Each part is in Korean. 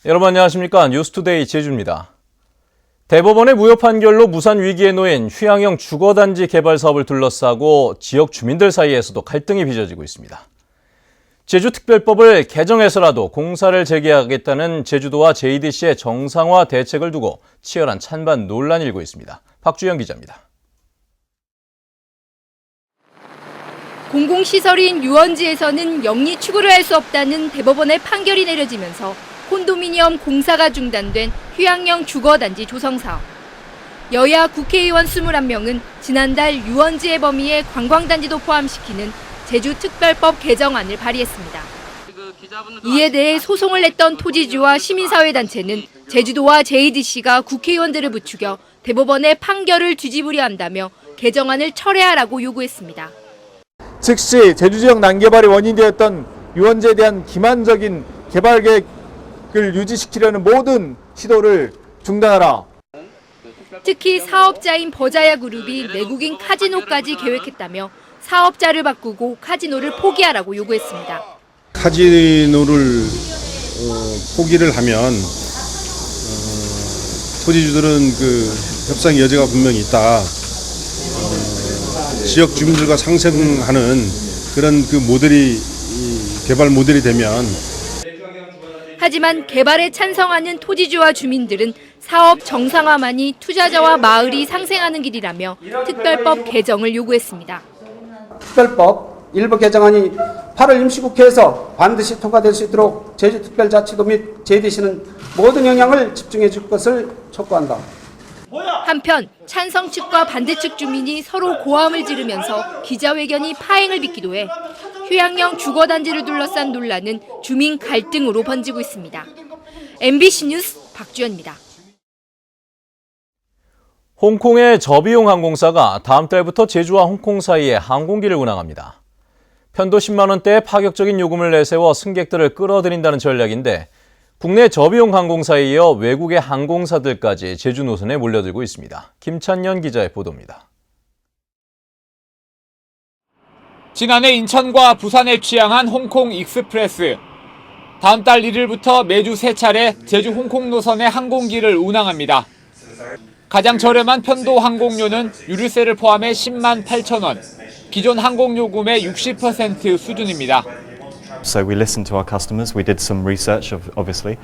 여러분 안녕하십니까? 뉴스투데이 제주입니다. 대법원의 무효 판결로 무산 위기에 놓인 휴양형 주거단지 개발 사업을 둘러싸고 지역 주민들 사이에서도 갈등이 빚어지고 있습니다. 제주특별법을 개정해서라도 공사를 재개하겠다는 제주도와 JDC의 정상화 대책을 두고 치열한 찬반 논란이 일고 있습니다. 박주영 기자입니다. 공공시설인 유원지에서는 영리 추구를 할 수 없다는 대법원의 판결이 내려지면서 콘도미니엄 공사가 중단된 휴양형 주거단지 조성사업. 여야 국회의원 21명은 지난달 유원지의 범위에 관광단지도 포함시키는 제주특별법 개정안을 발의했습니다. 이에 대해 소송을 냈던 토지주와 시민사회단체는 제주도와 JDC가 국회의원들을 부추겨 대법원의 판결을 뒤집으려 한다며 개정안을 철회하라고 요구했습니다. 즉시 제주지역 난개발의 원인이 되었던 유원지에 대한 기만적인 개발 계획을 유지시키려는 모든 시도를 중단하라. 특히 사업자인 버자야 그룹이 내국인 카지노까지 계획했다며 사업자를 바꾸고 카지노를 포기하라고 요구했습니다. 카지노를 포기를 하면 토지주들은 협상 여지가 분명히 있다. 지역 주민들과 상생하는 그런 모델이 개발 모델이 되면. 하지만 개발에 찬성하는 토지주와 주민들은 사업 정상화만이 투자자와 마을이 상생하는 길이라며 특별법 개정을 요구했습니다. 특별법 일부 개정안이 8월 임시국회에서 반드시 통과될 수 있도록 제주특별자치도 및 JDC는 모든 영향을 집중해 줄 것을 촉구한다. 한편 찬성 측과 반대 측 주민이 서로 고함을 지르면서 기자회견이 파행을 빚기도 해 휴양형 주거단지를 둘러싼 논란은 주민 갈등으로 번지고 있습니다. MBC 뉴스 박주연입니다. 홍콩의 저비용 항공사가 다음 달부터 제주와 홍콩 사이에 항공기를 운항합니다. 편도 10만 원대의 파격적인 요금을 내세워 승객들을 끌어들인다는 전략인데 국내 저비용 항공사에 이어 외국의 항공사들까지 제주 노선에 몰려들고 있습니다. 김찬년 기자의 보도입니다. 지난해 인천과 부산에 취항한 홍콩 익스프레스. 다음 달 1일부터 매주 3차례 제주 홍콩 노선의 항공기를 운항합니다. 가장 저렴한 편도 항공료는 유류세를 포함해 10만 8천 원, 기존 항공요금의 60% 수준입니다. So we listened to our customers, we did some research obviously,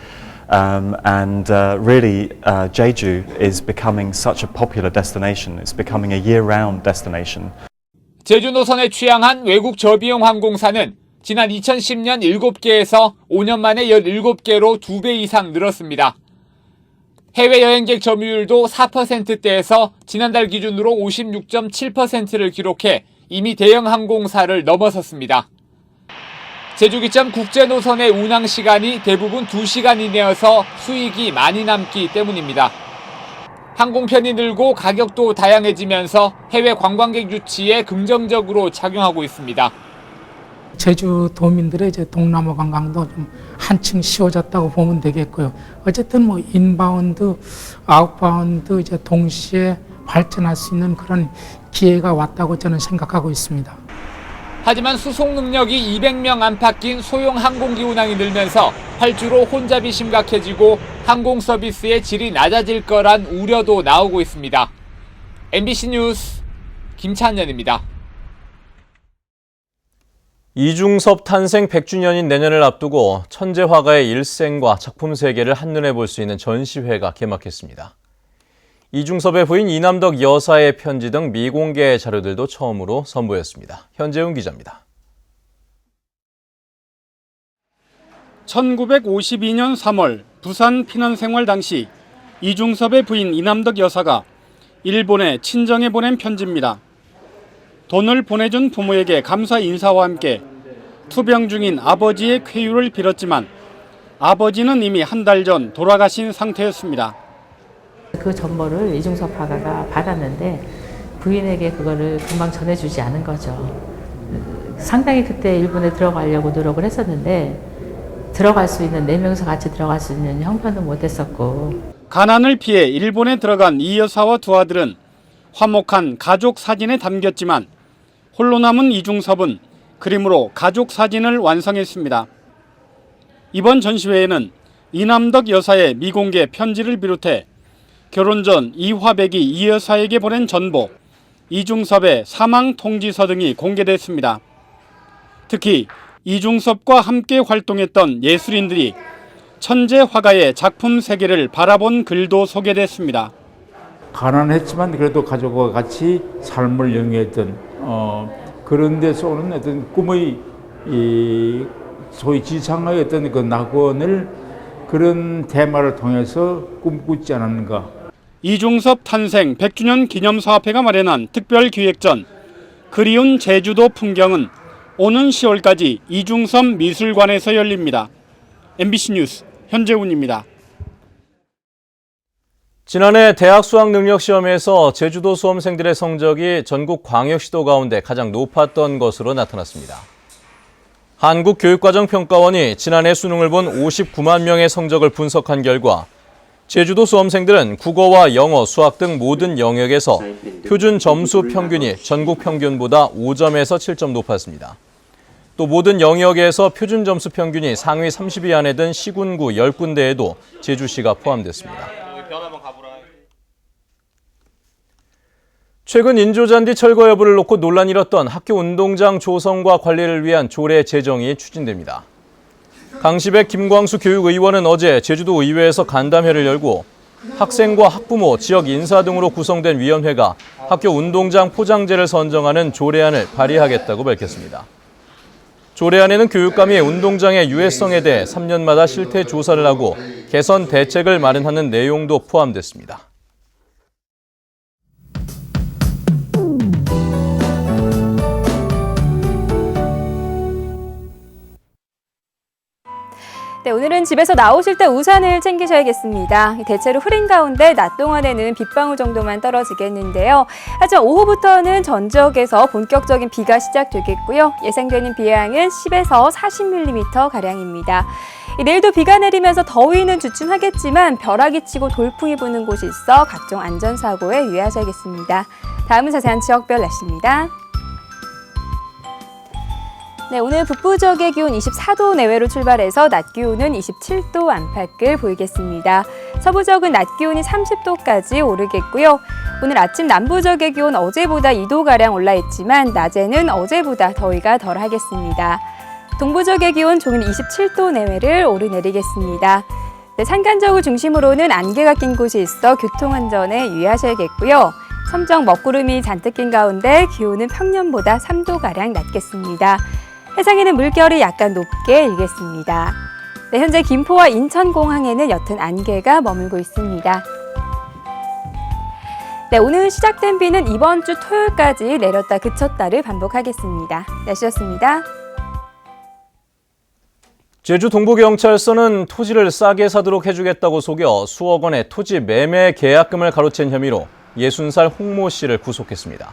and really Jeju is becoming such a popular destination. It's becoming a year-round destination. 제주 노선에 취항한 외국 저비용 항공사는 지난 2010년 7개에서 5년 만에 17개로 2배 이상 늘었습니다. 해외 여행객 점유율도 4%대에서 지난달 기준으로 56.7%를 기록해 이미 대형 항공사를 넘어섰습니다. 제주기점 국제노선의 운항 시간이 대부분 2시간 이내여서 수익이 많이 남기 때문입니다. 항공편이 늘고 가격도 다양해지면서 해외 관광객 유치에 긍정적으로 작용하고 있습니다. 제주도민들의 동남아 관광도 좀 한층 쉬워졌다고 보면 되겠고요. 어쨌든 인바운드, 아웃바운드 동시에 발전할 수 있는 그런 기회가 왔다고 저는 생각하고 있습니다. 하지만 수송 능력이 200명 안팎인 소형 항공기 운항이 늘면서 활주로 혼잡이 심각해지고 항공 서비스의 질이 낮아질 거란 우려도 나오고 있습니다. MBC 뉴스 김찬년입니다. 이중섭 탄생 100주년인 내년을 앞두고 천재 화가의 일생과 작품 세계를 한눈에 볼 수 있는 전시회가 개막했습니다. 이중섭의 부인 이남덕 여사의 편지 등 미공개 자료들도 처음으로 선보였습니다. 현재훈 기자입니다. 1952년 3월 부산 피난 생활 당시 이중섭의 부인 이남덕 여사가 일본에 친정에 보낸 편지입니다. 돈을 보내준 부모에게 감사 인사와 함께 투병 중인 아버지의 쾌유를 빌었지만 아버지는 이미 한 달 전 돌아가신 상태였습니다. 그 전보를 이중섭 화가가 받았는데 부인에게 그거를 금방 전해주지 않은 거죠. 상당히 그때 일본에 들어가려고 노력을 했었는데 들어갈 수 있는 4명이서 같이 들어갈 수 있는 형편도 못했었고. 가난을 피해 일본에 들어간 이 여사와 두 아들은 화목한 가족 사진에 담겼지만 홀로 남은 이중섭은 그림으로 가족 사진을 완성했습니다. 이번 전시회에는 이남덕 여사의 미공개 편지를 비롯해 결혼 전 이화백이 이 여사에게 보낸 전보, 이중섭의 사망 통지서 등이 공개됐습니다. 특히 이중섭과 함께 활동했던 예술인들이 천재 화가의 작품 세계를 바라본 글도 소개됐습니다. 가난했지만 그래도 가족과 같이 삶을 영위했던 그런 데서 오는 어떤 꿈의 소위 지상의 어떤 그 낙원을 그런 테마를 통해서 꿈꾸지 않았는가. 이중섭 탄생 100주년 기념사업회가 마련한 특별기획전 그리운 제주도 풍경은 오는 10월까지 이중섭 미술관에서 열립니다. MBC 뉴스 현재훈입니다. 지난해 대학 수학 능력 시험에서 제주도 수험생들의 성적이 전국 광역시도 가운데 가장 높았던 것으로 나타났습니다. 한국교육과정평가원이 지난해 수능을 본 59만 명의 성적을 분석한 결과 제주도 수험생들은 국어와 영어, 수학 등 모든 영역에서 표준 점수 평균이 전국 평균보다 5점에서 7점 높았습니다. 또 모든 영역에서 표준 점수 평균이 상위 30위 안에 든 시군구 10군데에도 제주시가 포함됐습니다. 최근 인조잔디 철거 여부를 놓고 논란이 일었던 학교 운동장 조성과 관리를 위한 조례 제정이 추진됩니다. 강시백 김광수 교육의원은 어제 제주도 의회에서 간담회를 열고 학생과 학부모, 지역 인사 등으로 구성된 위원회가 학교 운동장 포장재를 선정하는 조례안을 발의하겠다고 밝혔습니다. 조례안에는 교육감이 운동장의 유해성에 대해 3년마다 실태 조사를 하고 개선 대책을 마련하는 내용도 포함됐습니다. 네, 오늘은 집에서 나오실 때 우산을 챙기셔야겠습니다. 대체로 흐린 가운데 낮 동안에는 빗방울 정도만 떨어지겠는데요. 하지만 오후부터는 전 지역에서 본격적인 비가 시작되겠고요. 예상되는 비양은 10에서 40mm가량입니다. 내일도 비가 내리면서 더위는 주춤하겠지만 벼락이 치고 돌풍이 부는 곳이 있어 각종 안전사고에 유의하셔야겠습니다. 다음은 자세한 지역별 날씨입니다. 네, 오늘 북부 지역의 기온 24도 내외로 출발해서 낮 기온은 27도 안팎을 보이겠습니다. 서부 지역은 낮 기온이 30도까지 오르겠고요. 오늘 아침 남부 지역의 기온 어제보다 2도가량 올라있지만 낮에는 어제보다 더위가 덜하겠습니다. 동부 지역의 기온 종일 27도 내외를 오르내리겠습니다. 네, 산간 지역을 중심으로는 안개가 낀 곳이 있어 교통안전에 유의하셔야겠고요. 섬적 먹구름이 잔뜩 낀 가운데 기온은 평년보다 3도가량 낮겠습니다. 해상에는 물결이 약간 높게 일겠습니다. 네, 현재 김포와 인천공항에는 옅은 안개가 머물고 있습니다. 네, 오늘 시작된 비는 이번 주 토요일까지 내렸다 그쳤다를 반복하겠습니다. 날씨였습니다. 제주 동부경찰서는 토지를 싸게 사도록 해주겠다고 속여 수억 원의 토지 매매 계약금을 가로챈 혐의로 60살 홍모 씨를 구속했습니다.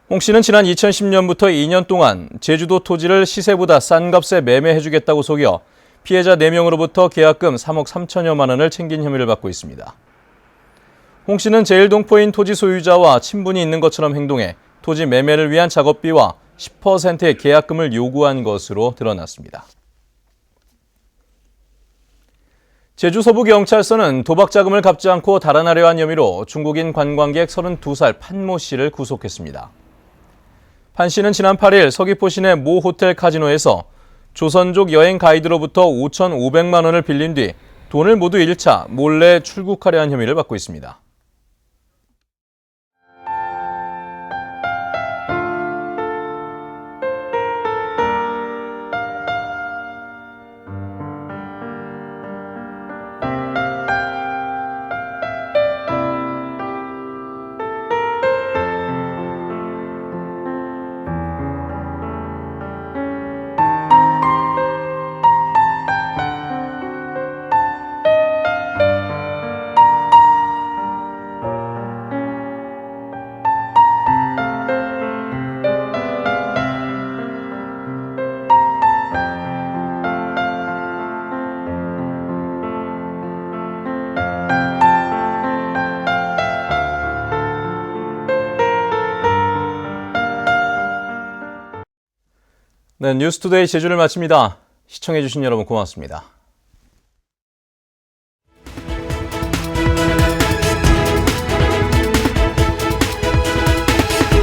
홍 씨는 지난 2010년부터 2년 동안 제주도 토지를 시세보다 싼 값에 매매해주겠다고 속여 피해자 4명으로부터 계약금 3억 3천여만 원을 챙긴 혐의를 받고 있습니다. 홍 씨는 제일동포인 토지 소유자와 친분이 있는 것처럼 행동해 토지 매매를 위한 작업비와 10%의 계약금을 요구한 것으로 드러났습니다. 제주 서부경찰서는 도박 자금을 갚지 않고 달아나려 한 혐의로 중국인 관광객 32살 판모 씨를 구속했습니다. 판 씨는 지난 8일 서귀포 시내 모 호텔 카지노에서 조선족 여행 가이드로부터 5,500만 원을 빌린 뒤 돈을 모두 잃자 몰래 출국하려 한 혐의를 받고 있습니다. 네, 뉴스투데이 제주를 마칩니다. 시청해주신 여러분 고맙습니다.